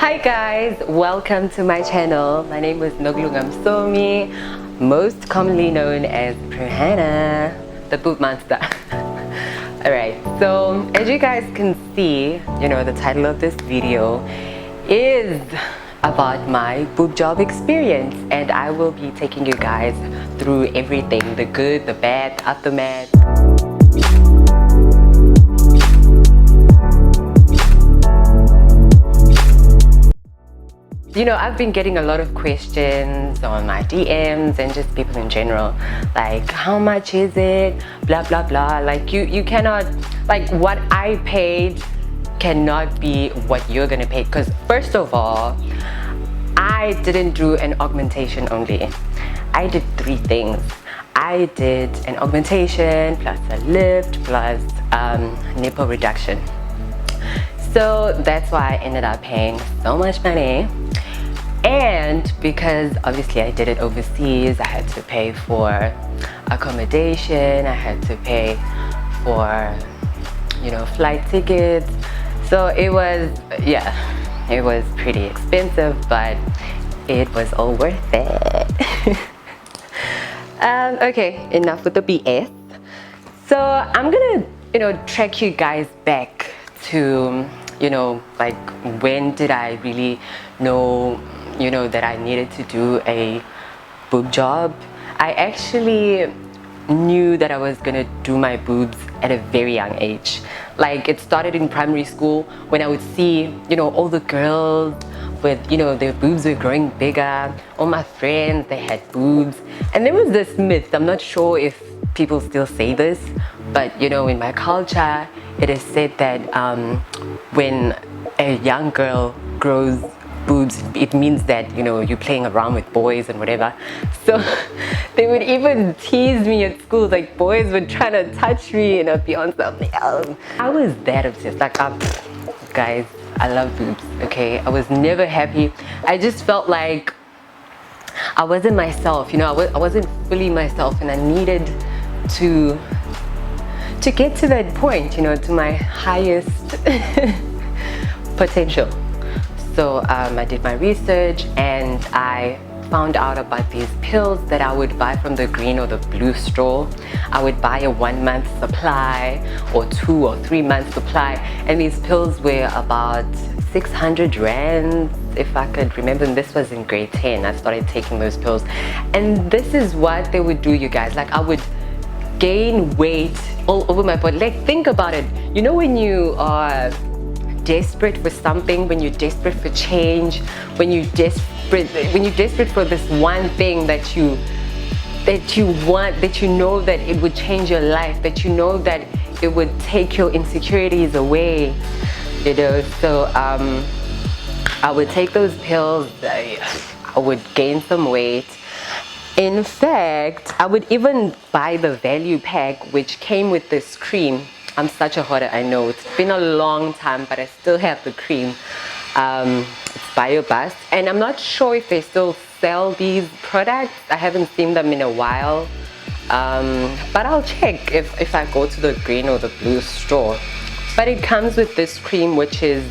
Hi guys, welcome to my channel. My name is Noglungam Somi, most commonly known as Pruehanna, the boob monster. Alright, so as you guys can see, the title of this video is about my boob job experience, and I will be taking you guys through everything, the good, the bad, the aftermath. I've been getting a lot of questions on my DMs and just people in general, like how much is it, blah blah blah. Like you cannot, like what I paid cannot be what you're gonna pay, because first of all, I didn't do an augmentation only. I did 3 things. I did an augmentation plus a lift plus nipple reduction. So that's why I ended up paying so much money. And because obviously I did it overseas, I had to pay for accommodation, I had to pay for flight tickets. So it was pretty expensive, but it was all worth it. Okay, enough with the BS. So I'm gonna track you guys back to like when did I really know that I needed to do a boob job. I actually knew that I was gonna do my boobs at a very young age. Like it started in primary school when I would see all the girls with their boobs were growing bigger. All my friends, they had boobs, and there was this myth, I'm not sure if people still say this, but in my culture it is said that when a young girl grows boobs, it means that you're playing around with boys and whatever. So they would even tease me at school, like boys would try to touch me and I'd be on something else. I was that obsessed. Like guys, I love boobs, okay? I was never happy. I just felt like I wasn't myself, I wasn't fully myself, and I needed to get to that point, to my highest potential. So I did my research and I found out about these pills that I would buy from the green or the blue store. I would buy a 1-month supply or 2 or 3 month supply, and these pills were about 600 rand, if I could remember. And this was in grade 10. I started taking those pills, and this is what they would do, you guys. Like I would gain weight all over my body. Like think about it, when you are desperate for something, when you're desperate for change, when you're desperate for this one thing that you want, that that it would change your life, that that it would take your insecurities away, so I would take those pills. I would gain some weight. In fact, I would even buy the value pack, which came with this cream. I'm such a hoarder, I know. It's been a long time, but I still have the cream. It's BioBust, and I'm not sure if they still sell these products. I haven't seen them in a while, but I'll check if I go to the green or the blue store. But it comes with this cream, which is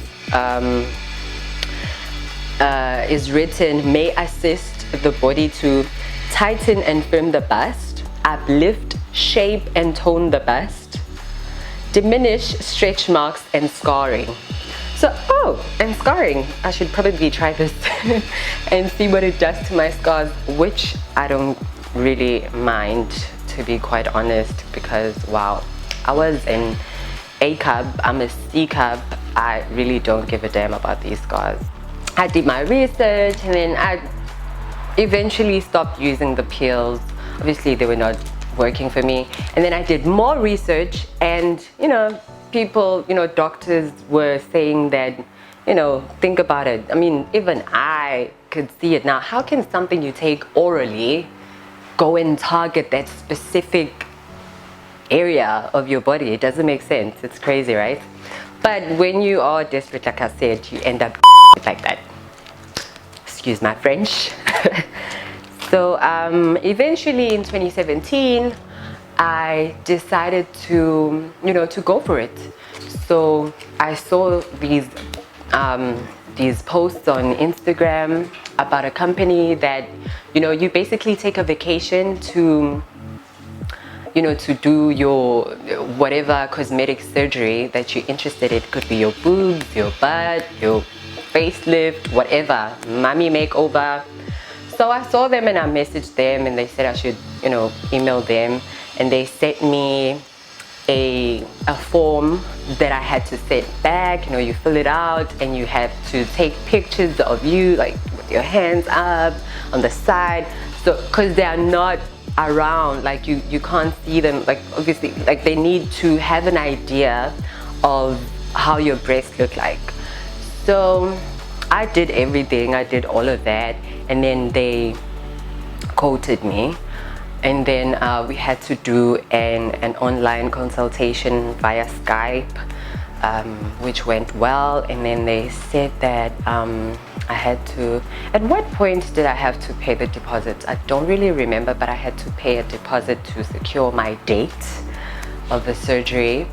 written, may assist the body to tighten and firm the bust, uplift, shape and tone the bust, diminish stretch marks and scarring. So, and scarring, I should probably try this and see what it does to my scars, which I don't really mind, to be quite honest, because wow, I was an A cup, I'm a C cup. I really don't give a damn about these scars. I did my research, and then I eventually stopped using the pills. Obviously they were not working for me, and then I did more research, and people, doctors were saying that, think about it. I mean, even I could see it now. How can something you take orally go and target that specific area of your body? It doesn't make sense. It's crazy, right? But when you are desperate, like I said, you end up like that. Excuse my French. So eventually in 2017, I decided to go for it. So I saw these these posts on Instagram about a company that, you know, you basically take a vacation to, you know, to do your whatever cosmetic surgery that you're interested in. It could be your boobs, your butt, your facelift, whatever, mommy makeover. So I saw them and I messaged them, and they said I should, you know, email them, and they sent me a form that I had to send back. You know, you fill it out and you have to take pictures of you, like with your hands up on the side, so because they are not around, like you can't see them, like obviously, like they need to have an idea of how your breasts look like. So I did everything, I did all of that, and then they quoted me, and then we had to do an online consultation via Skype, which went well. And then they said that I had to, at what point did I have to pay the deposit? I don't really remember, but I had to pay a deposit to secure my date of the surgery.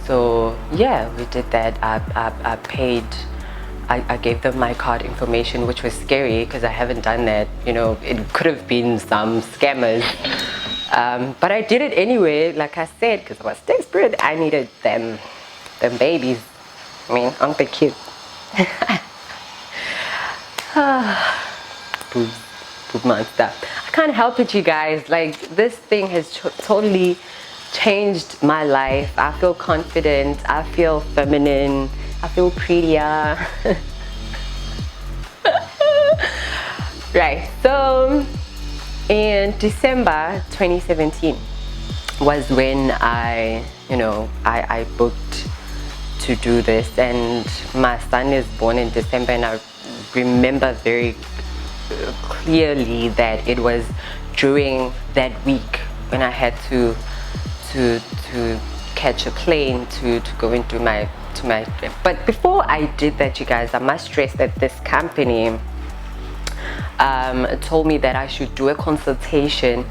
So yeah, we did that. I paid, I gave them my card information, which was scary because I haven't done that. You know, it could have been some scammers. But I did it anyway, like I said, because I was desperate. I needed them babies. I mean, aren't they cute? Boob monster. I can't help it, you guys. Like, this thing has totally changed my life. I feel confident. I feel feminine. I feel prettier. Right, so in December 2017 was when I booked to do this, and my son is born in December, and I remember very clearly that it was during that week when I had to catch a plane to go into my trip. But before I did that, you guys, I must stress that this company told me that I should do a consultation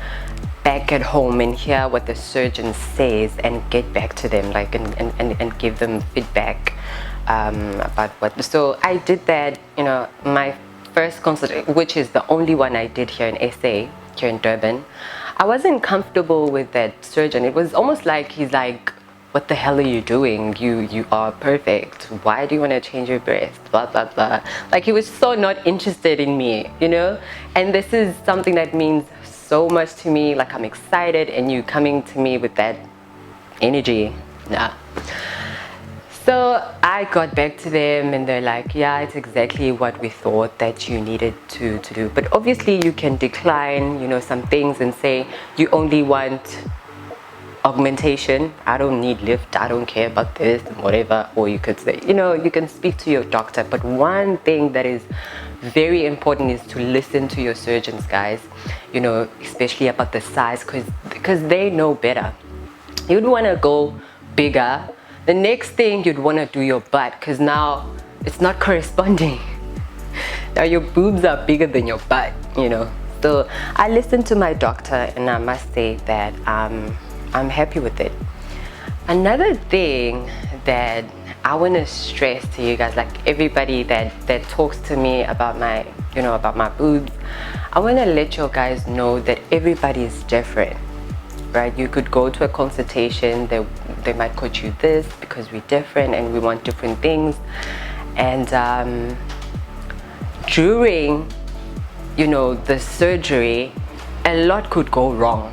back at home and hear what the surgeon says and get back to them, like, and give them feedback about what. So I did that, you know, my first consultation, which is the only one I did here in SA, here in Durban. I wasn't comfortable with that surgeon. It was almost like he's like, what the hell are you doing? You are perfect. Why do you want to change your breast? Blah, blah, blah. Like, he was so not interested in me, you know? And this is something that means so much to me. Like, I'm excited, and you coming to me with that energy. Nah. So I got back to them, and they're like, yeah, it's exactly what we thought that you needed to do. But obviously you can decline, you know, some things and say you only want augmentation. I don't need lift. I don't care about this and whatever. Or you could say, you know, you can speak to your doctor. But one thing that is very important is to listen to your surgeons, guys, you know, especially about the size, because they know better. You'd want to go bigger. The next thing, you'd want to do your butt, because now it's not corresponding. Now your boobs are bigger than your butt, you know. So I listened to my doctor, and I must say that I'm happy with it. Another thing that I want to stress to you guys, like everybody that talks to me about my, you know, about my boobs, I want to let you guys know that everybody is different, right? You could go to a consultation, they might quote you this because we're different and we want different things, and during, you know, the surgery, a lot could go wrong.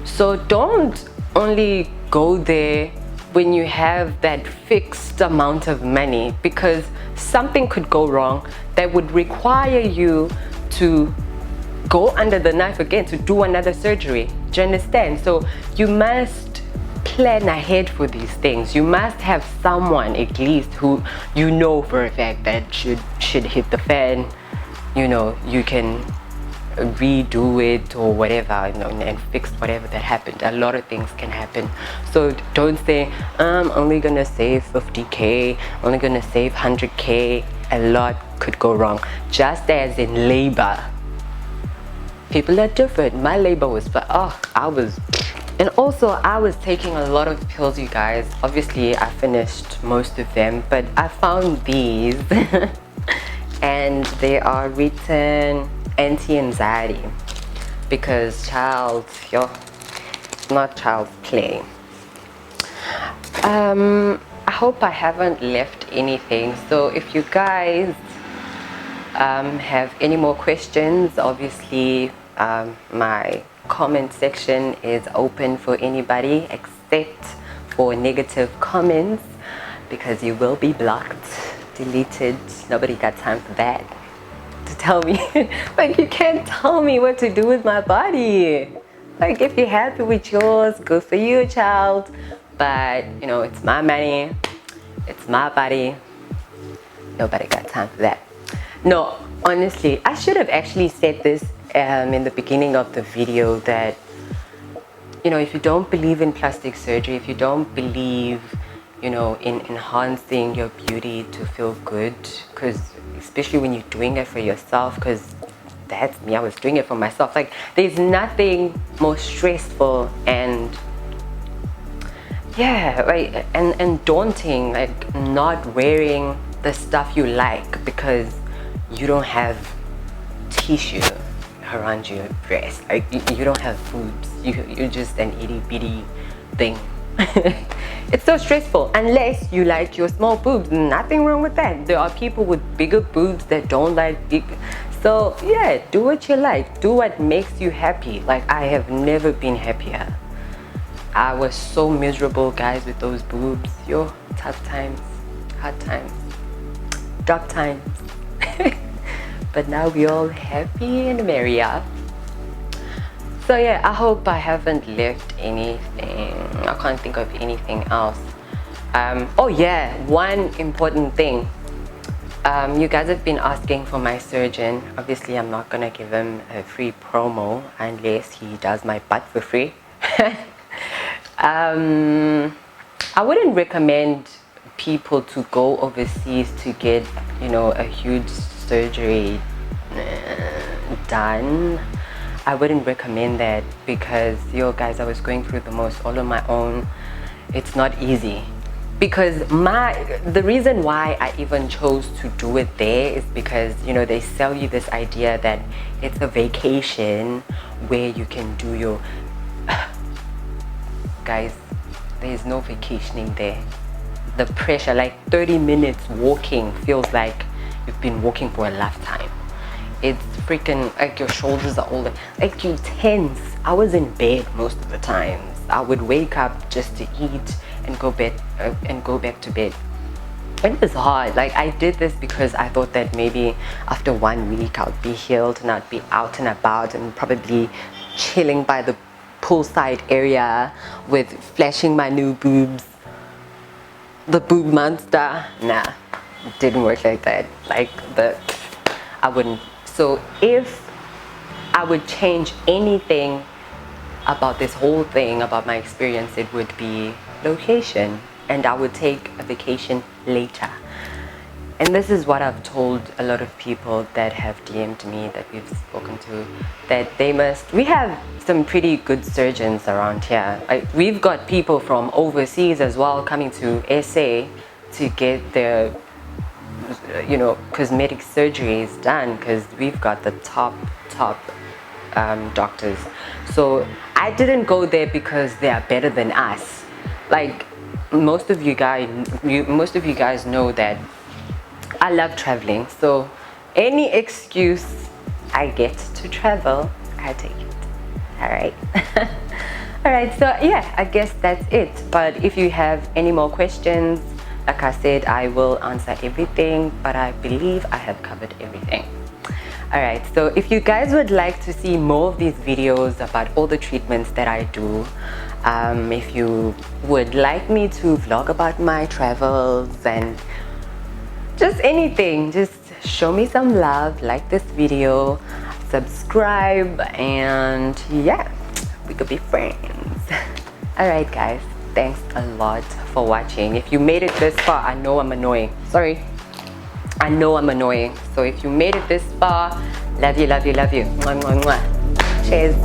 So don't only go there when you have that fixed amount of money, because something could go wrong that would require you to go under the knife again to do another surgery. Do you understand? So you must plan ahead for these things. You must have someone at least who you know for a fact that should hit the fan, you know, you can redo it or whatever, you know, and fix whatever that happened. A lot of things can happen. So don't say, I'm only gonna save 50K, only gonna save 100K. A lot could go wrong. Just as in labor, people are different. My labor was, I was And also, I was taking a lot of pills, you guys. Obviously, I finished most of them, but I found these and they are written anti-anxiety, because child, yo, not child's play. I hope I haven't left anything. So if you guys have any more questions, obviously my comment section is open for anybody except for negative comments, because you will be blocked, deleted. Nobody got time for that, to tell me like, you can't tell me what to do with my body. Like, if you're happy with yours, good for you, child, but you know, it's my money, it's my body. Nobody got time for that. No, honestly, I should have actually said this in the beginning of the video, that, you know, if you don't believe in plastic surgery, if you don't believe, you know, in enhancing your beauty to feel good, because especially when you're doing it for yourself, because that's me, I was doing it for myself. Like, there's nothing more stressful and yeah, right, and daunting, like not wearing the stuff you like because you don't have tissue around your breast. Like, you don't have boobs, you're just an itty bitty thing. It's so stressful, unless you like your small boobs. Nothing wrong with that. There are people with bigger boobs that don't like big. So yeah, do what you like, do what makes you happy. Like, I have never been happier. I was so miserable, guys, with those boobs. Yo, tough times, hard times, dark times. But now we're all happy and merry up. So yeah, I hope I haven't left anything. I can't think of anything else. Oh yeah, one important thing. You guys have been asking for my surgeon. Obviously, I'm not gonna give him a free promo unless he does my butt for free. I wouldn't recommend people to go overseas to get, you know, a huge surgery done. I wouldn't recommend that, because, yo guys, I was going through the most all on my own. It's not easy, because the reason why I even chose to do it there is because, you know, they sell you this idea that it's a vacation where you can do your guys, there's no vacationing there. The pressure, like 30 minutes walking feels like you've been walking for a lifetime. It's freaking like your shoulders are all like you tense. I was in bed most of the times. I would wake up just to eat and go back to bed. It was hard. Like, I did this because I thought that maybe after 1 week I would be healed and I'd be out and about and probably chilling by the poolside area with flashing my new boobs, the boob monster. Nah, it didn't work like that. Like, I wouldn't. So if I would change anything about this whole thing, about my experience, it would be location, and I would take a vacation later. And this is what I've told a lot of people that have DM'd me, that we've spoken to, that we have some pretty good surgeons around here. Like, we've got people from overseas as well coming to SA to get their, you know, cosmetic surgeries done, because we've got the top doctors. So I didn't go there because they are better than us. Like, most of you guys know that I love traveling, so any excuse I get to travel, I take it. All right. All right, so yeah, I guess that's it. But if you have any more questions, like I said, I will answer everything, but I believe I have covered everything. All right, so if you guys would like to see more of these videos about all the treatments that I do, if you would like me to vlog about my travels and just anything, just show me some love, like this video, subscribe, and yeah, we could be friends. All right, guys, thanks a lot for watching. If you made it this far, I know I'm annoying. Sorry, I know I'm annoying. So if you made it this far, love you, love you, love you. Mwah, mwah, mwah. Cheers.